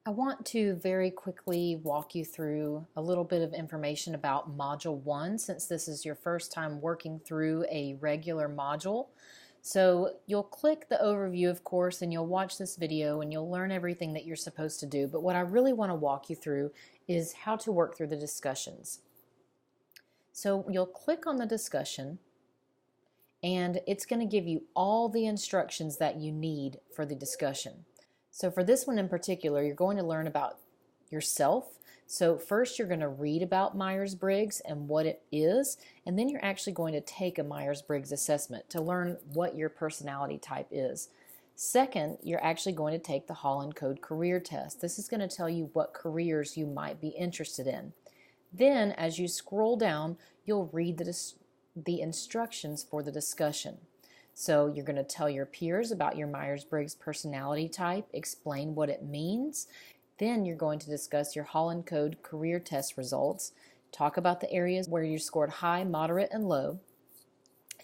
I want to very quickly walk you through a little bit of information about Module 1 since this is your first time working through a regular module. So you'll click the overview, of course, and you'll watch this video and you'll learn everything that you're supposed to do. But what I really want to walk you through is how to work through the discussions. So you'll click on the discussion and it's going to give you all the instructions that you need for the discussion. So for this one in particular, you're going to learn about yourself. So first you're going to read about Myers-Briggs and what it is, and then you're actually going to take a Myers-Briggs assessment to learn what your personality type is. Second, you're actually going to take the Holland Code career test. This is going to tell you what careers you might be interested in. Then as you scroll down, you'll read the instructions for the discussion. So you're going to tell your peers about your Myers-Briggs personality type, explain what it means. Then you're going to discuss your Holland Code career test results, talk about the areas where you scored high, moderate, and low,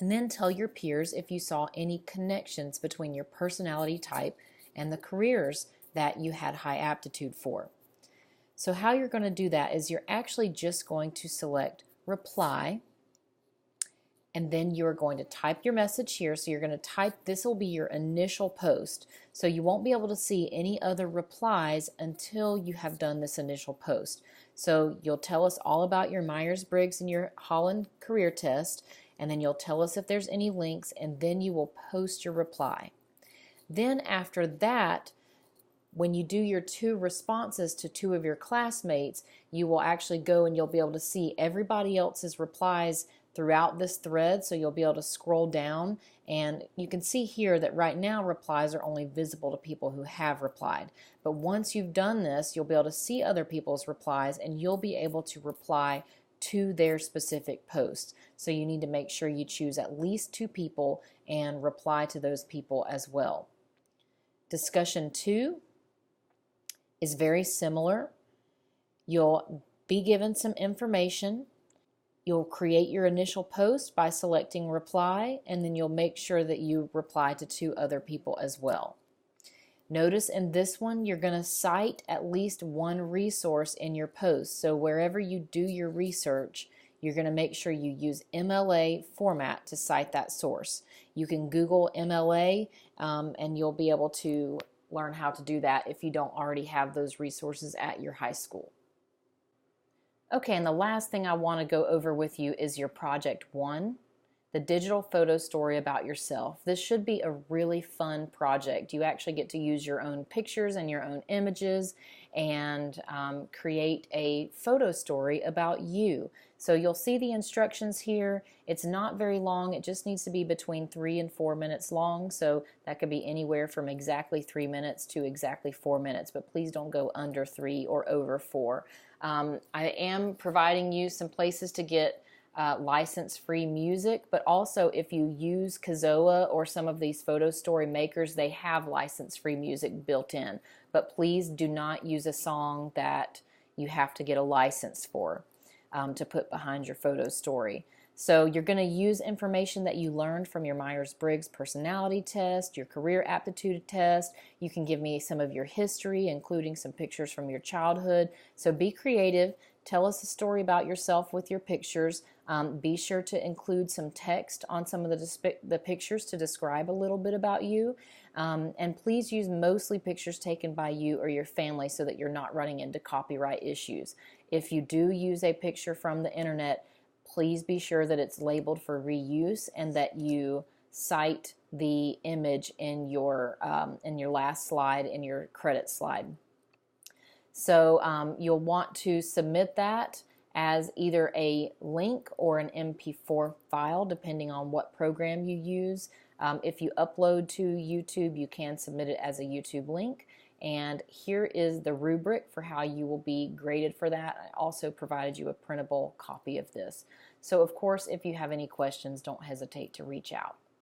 and then tell your peers if you saw any connections between your personality type and the careers that you had high aptitude for. So how you're going to do that is you're actually just going to select reply, and then you're going to type your message here. So you're going to type, this will be your initial post. So you won't be able to see any other replies until you have done this initial post. So you'll tell us all about your Myers-Briggs and your Holland career test, and then you'll tell us if there's any links, and then you will post your reply. Then after that, when you do your 2 responses to 2 of your classmates, you will actually go and you'll be able to see everybody else's replies throughout this thread. So you'll be able to scroll down, and you can see here that right now replies are only visible to people who have replied. But once you've done this, you'll be able to see other people's replies, and you'll be able to reply to their specific posts. So you need to make sure you choose at least 2 people and reply to those people as well. Discussion 2 is very similar. You'll be given some information. You'll create your initial post by selecting reply, and then you'll make sure that you reply to 2 other people as well. Notice in this one, you're going to cite at least 1 resource in your post. So wherever you do your research, you're going to make sure you use MLA format to cite that source. You can Google MLA and you'll be able to learn how to do that if you don't already have those resources at your high school. Okay, and the last thing I want to go over with you is your Project 1, the digital photo story about yourself. This should be a really fun project. You actually get to use your own pictures and your own images and create a photo story about you. So you'll see the instructions here. It's not very long. It just needs to be between 3 and 4 minutes long. So that could be anywhere from exactly 3 minutes to exactly 4 minutes, but please don't go under 3 or over 4. I am providing you some places to get license-free music, but also if you use Kazaa or some of these photo story makers, they have license-free music built in. But please do not use a song that you have to get a license for to put behind your photo story. So you're going to use information that you learned from your Myers-Briggs personality test, your career aptitude test. You can give me some of your history, including some pictures from your childhood. So be creative. Tell us a story about yourself with your pictures. Be sure to include some text on some of the pictures to describe a little bit about you. And please use mostly pictures taken by you or your family so that you're not running into copyright issues. If you do use a picture from the internet, please be sure that it's labeled for reuse and that you cite the image in your last slide, in your credit slide. So you'll want to submit that as either a link or an MP4 file, depending on what program you use. If you upload to YouTube, you can submit it as a YouTube link. And here is the rubric for how you will be graded for that. I also provided you a printable copy of this. So of course, if you have any questions, don't hesitate to reach out.